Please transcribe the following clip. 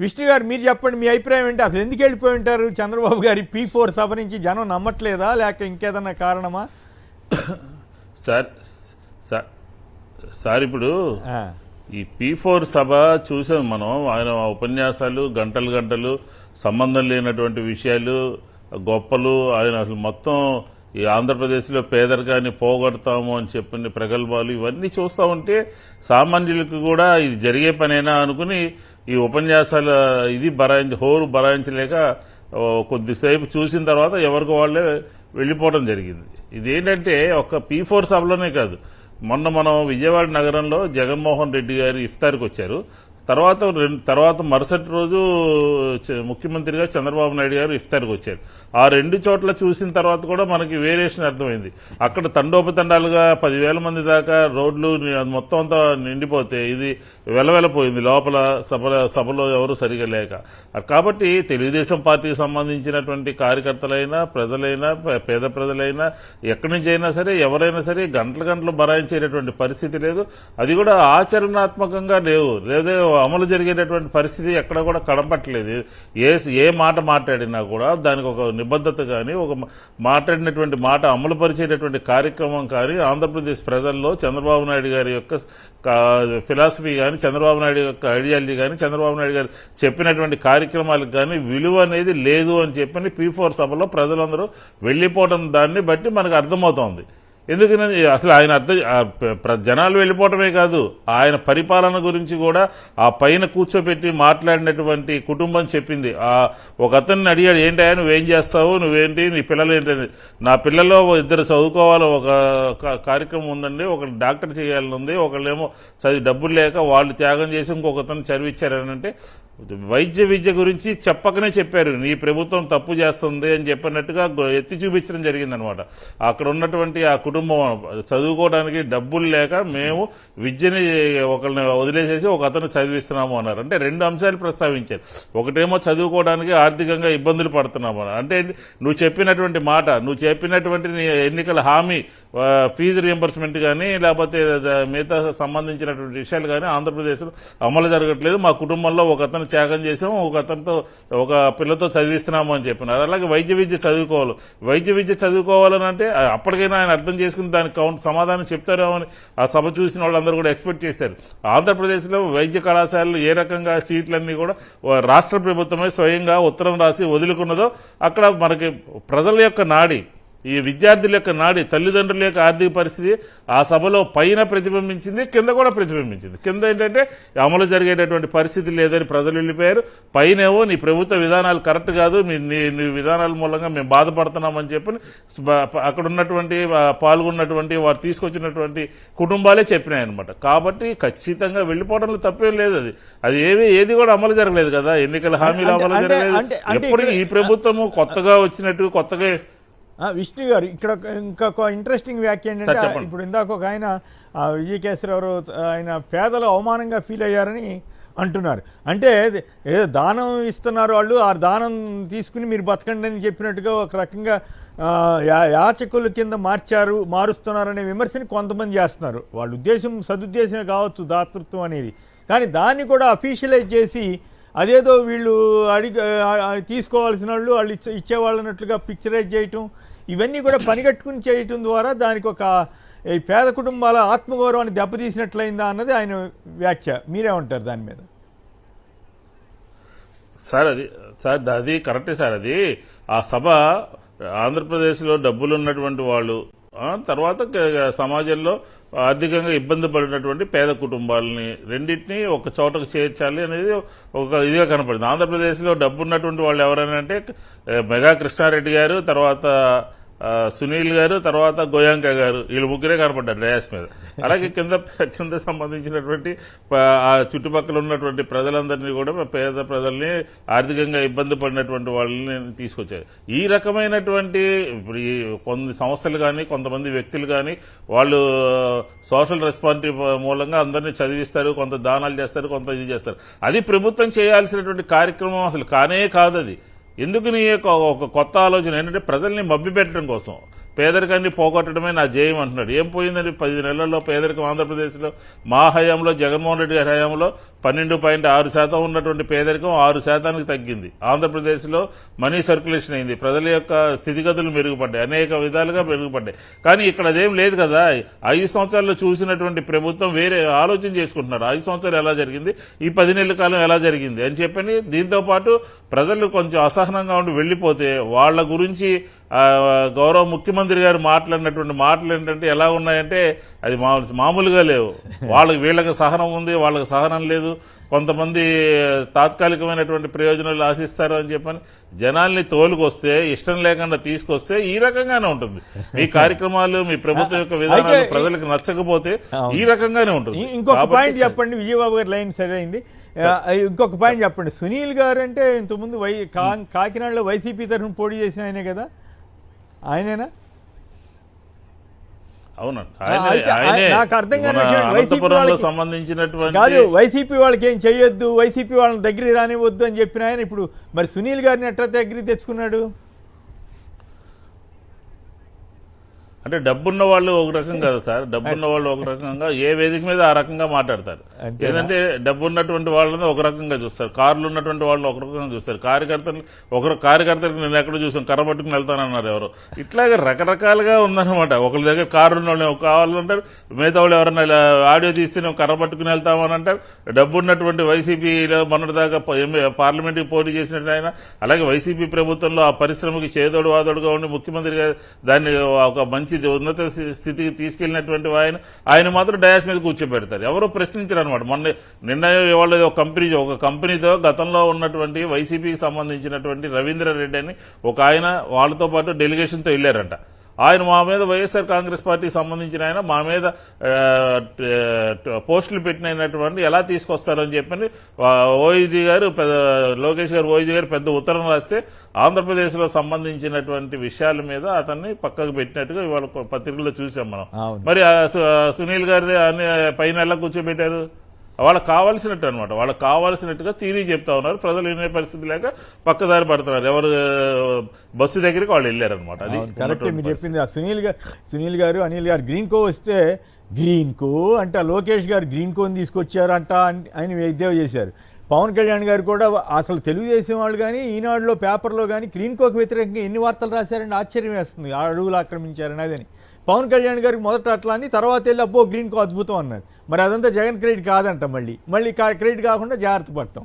విష్ణు గారు మీరు చెప్పండి, మీ అభిప్రాయం ఏంటి? అసలు ఎందుకు వెళ్ళిపోయి ఉంటారు చంద్రబాబు గారి P4 సభ నుంచి? జనం నమ్మట్లేదా లేక ఇంకేదన్నా కారణమా? సార్ సార్ సార్ ఇప్పుడు ఈ P4 సభ చూసాం మనం. ఆయన ఉపన్యాసాలు గంటలు గంటలు, సంబంధం లేనటువంటి విషయాలు, గొప్పలు. ఆయన అసలు మొత్తం ఈ ఆంధ్రప్రదేశ్లో పేదరికాన్ని పోగొడతాము అని చెప్పిన ప్రగల్భాలు ఇవన్నీ చూస్తూ ఉంటే సామాన్యులకు కూడా ఇది జరిగే పనేనా అనుకుని ఈ ఉపన్యాసాల ఇది హోరు బరాయించలేక కొద్దిసేపు చూసిన తర్వాత ఎవరికి వాళ్ళే వెళ్ళిపోవడం జరిగింది. ఇదేంటంటే ఒక్క P4 సభలోనే కాదు, మొన్న మనం విజయవాడ నగరంలో జగన్మోహన్ రెడ్డి గారు ఇఫ్తార్కి వచ్చారు. తర్వాత మరుసటి రోజు ముఖ్యమంత్రిగా చంద్రబాబు నాయుడు గారు ఇఫ్తార్కి వచ్చారు. ఆ రెండు చోట్ల చూసిన తర్వాత కూడా మనకి వేరియేషన్ అర్థమైంది. అక్కడ తండోపతండాలుగా 10,000 మంది దాకా రోడ్లు మొత్తం అంతా నిండిపోతే ఇది వెలవెలపోయింది లోపల సభలో ఎవరు సరిగా లేక. కాబట్టి తెలుగుదేశం పార్టీకి సంబంధించినటువంటి కార్యకర్తలైనా, ప్రజలైనా, పేద ప్రజలైనా, ఎక్కడి నుంచి అయినా సరే ఎవరైనా సరే గంటలు బరాయించేటటువంటి పరిస్థితి లేదు. అది కూడా ఆచరణాత్మకంగా లేదే అమలు జరిగేటటువంటి పరిస్థితి ఎక్కడ కూడా కనపట్టలేదు. ఏ మాట మాట్లాడినా కూడా దానికి ఒక నిబద్ధత కానీ, ఒక మాట్లాడినటువంటి మాట అమలు పరిచేటటువంటి కార్యక్రమం కానీ ఆంధ్రప్రదేశ్ ప్రజల్లో చంద్రబాబు నాయుడు గారి యొక్క ఫిలాసఫీ కానీ, చంద్రబాబు నాయుడు యొక్క ఐడియాలజీ కానీ, చంద్రబాబు నాయుడు గారు చెప్పినటువంటి కార్యక్రమాలకు కానీ విలువ అనేది లేదు అని చెప్పని P4 సభలో ప్రజలందరూ వెళ్లిపోవడం దాన్ని బట్టి మనకు అర్థమవుతోంది. ఎందుకని అసలు ఆయన జనాలు వెళ్ళిపోవటమే కాదు, ఆయన పరిపాలన గురించి కూడా ఆ పైన కూర్చోబెట్టి మాట్లాడినటువంటి కుటుంబం చెప్పింది. ఒక అతన్ని అడిగాడు, ఏంటి నువ్వేం చేస్తావు, నువ్వేంటి, నీ పిల్లలు ఏంటని. నా పిల్లల్లో 2 చదువుకోవాలి, ఒక కార్యక్రమం ఉందండి, ఒకళ్ళు డాక్టర్ చేయాలని ఉంది, ఒకళ్ళేమో డబ్బులు లేక వాళ్ళు త్యాగం చేసి ఇంకొకతను చదివించారని. అంటే వైద్య విద్య గురించి చెప్పకనే చెప్పారు, నీ ప్రభుత్వం తప్పు చేస్తుంది అని చెప్పినట్టుగా ఎత్తి చూపించడం జరిగిందనమాట. అక్కడ ఉన్నటువంటి ఆ కుటుంబం చదువుకోవడానికి డబ్బులు లేక మేము విద్యని ఒకరిని వదిలేసేసి ఒక అతను చదివిస్తున్నాము అన్నారు. అంటే 2 అంశాలు ప్రస్తావించారు. ఒకటేమో చదువుకోవడానికి ఆర్థికంగా ఇబ్బందులు పడుతున్నాము అన్నారు. అంటే నువ్వు చెప్పినటువంటి మాట, నువ్వు చెప్పినటువంటి ఎన్నికల హామీ, ఫీజు రియంబర్స్మెంట్ కానీ లేకపోతే మిగతా సంబంధించినటువంటి విషయాలు కానీ ఆంధ్రప్రదేశ్లో అమలు జరగట్లేదు, మా కుటుంబంలో ఒక అతను త్యాగం చేసాము, ఒక పిల్లతో చదివిస్తున్నాము అని చెప్పినారు. అలాగే వైద్య విద్య చదువుకోవాలని అంటే అప్పటికైనా ఆయన అర్థం చేసుకుని దానికి సమాధానం చెప్తారేమో అని ఆ సభ చూసిన వాళ్ళందరూ కూడా ఎక్స్పెక్ట్ చేశారు. ఆంధ్రప్రదేశ్లో వైద్య కళాశాలలు ఏ రకంగా సీట్లన్నీ కూడా రాష్ట్ర ప్రభుత్వమే స్వయంగా ఉత్తరం రాసి వదులుకున్నదో అక్కడ మనకి ప్రజల యొక్క నాడి, ఈ విద్యార్థుల యొక్క నాడి, తల్లిదండ్రుల యొక్క ఆర్థిక పరిస్థితి ఆ సభలో పైన ప్రతిబింబించింది, కింద కూడా ప్రతిబింబించింది. కింద ఏంటంటే అమలు జరిగేటటువంటి పరిస్థితి లేదని ప్రజలు వెళ్ళిపోయారు. పైనేమో నీ ప్రభుత్వ విధానాలు కరెక్ట్ కాదు, నీ విధానాల మూలంగా మేము బాధపడుతున్నామని చెప్పి అక్కడ ఉన్నటువంటి పాల్గొన్నటువంటి వారు తీసుకొచ్చినటువంటి కుటుంబాలే చెప్పినాయన్నమాట. కాబట్టి ఖచ్చితంగా వెళ్ళిపోవడంలో తప్పేం లేదు. అది ఏది కూడా అమలు జరగలేదు కదా, ఎన్నికల హామీలు అమలు జరగలేదు. ఎప్పుడు ఈ ప్రభుత్వము కొత్తగా వచ్చినట్టు కొత్తగా. విష్ణు గారు, ఇక్కడ ఇంకొక ఇంట్రెస్టింగ్ వ్యాఖ్య ఏంటంటే, ఇప్పుడు ఇందాక ఒక ఆయన విజయకేసరి ఆయన పేదలు అవమానంగా ఫీల్ అయ్యారని అంటున్నారు. అంటే ఏదో దానం ఇస్తున్నారు వాళ్ళు, ఆ దానం తీసుకుని మీరు బతకండి అని చెప్పినట్టుగా ఒక రకంగా యాచకుల కింద మారుస్తున్నారనే విమర్శని కొంతమంది చేస్తున్నారు. వాళ్ళ ఉద్దేశం సదుద్దేశమే కావచ్చు దాతృత్వం అనేది, కానీ దాన్ని కూడా అఫీషియలైజ్ చేసి అదేదో వీళ్ళు తీసుకోవాల్సిన వాళ్ళు ఇచ్చేవాళ్ళన్నట్లుగా పిక్చరైజ్ చేయటం, ఇవన్నీ కూడా పనిగట్టుకుని చేయటం ద్వారా దానికి ఒక ఈ పేద కుటుంబాల ఆత్మగౌరవాన్ని దెబ్బతీసినట్లయిందా అన్నది ఆయన వ్యాఖ్య. మీరేమంటారు దాని మీద? అది కరెక్టే సార్. అది ఆ సభ ఆంధ్రప్రదేశ్లో డబ్బులు ఉన్నటువంటి వాళ్ళు, తర్వాత సమాజంలో ఆర్థికంగా ఇబ్బంది పడినటువంటి పేద కుటుంబాలని రెండింటినీ ఒక చోటకు చేర్చాలి అనేది ఒక ఇదిగా కనపడింది. ఆంధ్రప్రదేశ్లో డబ్బు ఉన్నటువంటి వాళ్ళు ఎవరైనా అంటే మెగా కృష్ణారెడ్డి గారు, తర్వాత సునీల్ గారు, తర్వాత గోయాంక గారు, వీళ్ళు ముగ్గురే కనపడ్డారు డయాస్ మీద. అలాగే కింద సంబంధించినటువంటి ఆ చుట్టుపక్కల ఉన్నటువంటి ప్రజలందరినీ కూడా, పేద ప్రజల్ని, ఆర్థికంగా ఇబ్బంది పడినటువంటి వాళ్ళని తీసుకొచ్చారు. ఈ రకమైనటువంటి ఇప్పుడు ఈ కొన్ని సంస్థలు కానీ, కొంతమంది వ్యక్తులు కానీ వాళ్ళు సోషల్ రెస్పాన్సిబిలిటీ మూలంగా అందరినీ చదివిస్తారు, కొంత దానాలు చేస్తారు, కొంత ఇది చేస్తారు. అది ప్రభుత్వం చేయాల్సినటువంటి కార్యక్రమం అసలు కానే కాదు. అది ఎందుకు ఒక కొత్త ఆలోచన ఏంటంటే ప్రజల్ని మభ్యపెట్టడం కోసం, పేదరికాన్ని పోగొట్టడమే నా జయం అంటున్నాడు. ఏం పోయిందండి 10 నెలల్లో పేదరికం ఆంధ్రప్రదేశ్లో? మా హయాంలో, జగన్మోహన్ రెడ్డి గారి హయాంలో 12.6% ఉన్నటువంటి పేదరికం 6% తగ్గింది. ఆంధ్రప్రదేశ్లో మనీ సర్క్యులేషన్ అయింది, ప్రజల యొక్క స్థితిగతులు మెరుగుపడ్డాయి, అనేక విధాలుగా మెరుగుపడ్డాయి. కానీ ఇక్కడ అదేం లేదు కదా. 5 సంవత్సరాల్లో చూసినటువంటి ప్రభుత్వం వేరే ఆలోచన చేసుకుంటున్నారు. 5 సంవత్సరాలు ఎలా జరిగింది, ఈ 10 నెలల కాలం ఎలా జరిగింది అని చెప్పని దీంతో పాటు ప్రజలు కొంచెం అసహనంగా ఉండి వెళ్ళిపోతే వాళ్ళ గురించి గౌరవ ముఖ్యమంత్రి గారు మాట్లాడినటువంటి మాటలు ఏంటంటే ఎలా ఉన్నాయంటే అది మామూలుగా లేవు. వీళ్ళకి సహనం ఉంది, వాళ్ళకి సహనం లేదు, కొంతమంది తాత్కాలికమైనటువంటి ప్రయోజనాలు ఆశిస్తారు అని చెప్పని జనాల్ని తోలుకొస్తే, ఇష్టం లేకుండా తీసుకొస్తే ఈ రకంగానే ఉంటుంది. మీ కార్యక్రమాలు, మీ ప్రభుత్వం యొక్క విధానాలు ప్రజలకు నచ్చకపోతే ఈ రకంగానే ఉంటుంది. ఇంకొక పాయింట్ చెప్పండి, విజయబాబు గారి లైన్ సరైంది. ఇంకొక పాయింట్ చెప్పండి, సునీల్ గారు అంటే ఇంతకుముందు కాకినాడలో వైసీపీ తరఫున పోటీ చేసిన ఆయనే కదా, ఆయనేనా? అవునండి, నాకు అర్థం కాని విషయం, సంబంధించినటువంటి కాదు వైసీపీ వాళ్ళకి ఏం చెయ్యొద్దు, వైసీపీ వాళ్ళని దగ్గర రానివద్దు అని చెప్పిన ఆయన ఇప్పుడు మరి సునీల్ గారిని ఎట్లా దగ్గర తెచ్చుకున్నాడు? అంటే డబ్బున్న వాళ్ళు ఒక రకం కదా సార్, డబ్బున్న వాళ్ళు ఒక రకంగా ఏ వేదిక మీద ఆ రకంగా మాట్లాడతారు. ఏంటంటే డబ్బు ఉన్నటువంటి వాళ్ళని ఒక రకంగా చూస్తారు, కార్లు ఉన్నటువంటి వాళ్ళు ఒక రకంగా చూస్తారు, కార్యకర్తలకు నేను ఎక్కడ చూసాను కర్ర పట్టుకుని వెళ్తానన్నారు ఎవరు. ఇట్లాగే రకరకాలుగా ఉందన్నమాట. ఒకరి దగ్గర కారు ఉన్న వాళ్ళు కావాలంటారు, మిగతా వాళ్ళు ఎవరన్నా ఆడియో తీస్తే మేము కర్ర పట్టుకుని వెళ్తామని అంటారు. డబ్బు ఉన్నటువంటి వైసీపీలో మొన్నటిదాకా పార్లమెంట్కి పోటీ చేసినట్టు ఆయన, అలాగే వైసీపీ ప్రభుత్వంలో ఆ పరిశ్రమకి చేదోడు వాదోడుగా ఉండి ముఖ్యమంత్రి గారు దాన్ని ఒక మంచి ఉన్నత స్థితికి తీసుకెళ్లినటువంటి ఆయన మాత్రం డయాస్ మీద కూర్చోబెడతారు, ఎవరో ప్రశ్నించారు అనమాట. నిన్న వాళ్ళు ఒక కంపెనీతో గతంలో ఉన్నటువంటి వైసీపీకి సంబంధించినటువంటి రవీంద్ర రెడ్డి అని ఒక ఆయన వాళ్ళతో పాటు డెలిగేషన్తో వెళ్లారంట. ఆయన మా మీద వైఎస్ఆర్ కాంగ్రెస్ పార్టీకి సంబంధించిన ఆయన మా మీద పోస్టులు పెట్టినటువంటి ఎలా తీసుకొస్తారని చెప్పని ఓఎస్డీ గారు, లోకేష్ గారు, ఓఎస్డీ గారు పెద్ద ఉత్తరం రాస్తే ఆంధ్రప్రదేశ్లో సంబంధించినటువంటి విషయాల మీద అతన్ని పక్కకు పెట్టినట్టుగా ఇవాళ పత్రికల్లో చూసాం మనం. మరి సునీల్ గారి పైన ఎలా కూర్చోబెట్టారు? వాళ్ళకి కావాల్సినట్టు అనమాట, వాళ్ళకి కావాల్సినట్టుగా థియరీ చెప్తా ఉన్నారు. ప్రజలు వినే పరిస్థితి లేక పక్కదారి పడుతున్నారు. ఎవరు బస్సు దగ్గరికి వాళ్ళు వెళ్ళారనమాట. అది కరెక్ట్ మీరు చెప్పింది. సునీల్ గారు, అనిల్ గారు గ్రీన్ కో వస్తే గ్రీన్ కో అంట, లోకేష్ గారు గ్రీన్ కోని తీసుకొచ్చారంట అని ఎద్దేవా చేశారు. పవన్ కళ్యాణ్ గారు కూడా అసలు తెలుగుదేశం వాళ్ళు కానీ ఈనాడులో పేపర్లో కానీ గ్రీన్ కోకి వ్యతిరేకంగా ఎన్ని వార్తలు రాశారంటే ఆశ్చర్యం వేస్తుంది. అడవులు ఆక్రమించారని అదని పవన్ కళ్యాణ్ గారికి మొదట అట్లా అని తర్వాత వెళ్ళి అబ్బో గ్రీన్ కో అద్భుతం అన్నారు. మరి అదంతా జగన్ క్రెడిట్ కాదంట, మళ్ళీ క్రెడిట్ కాకుండా జాగ్రత్త పడటం.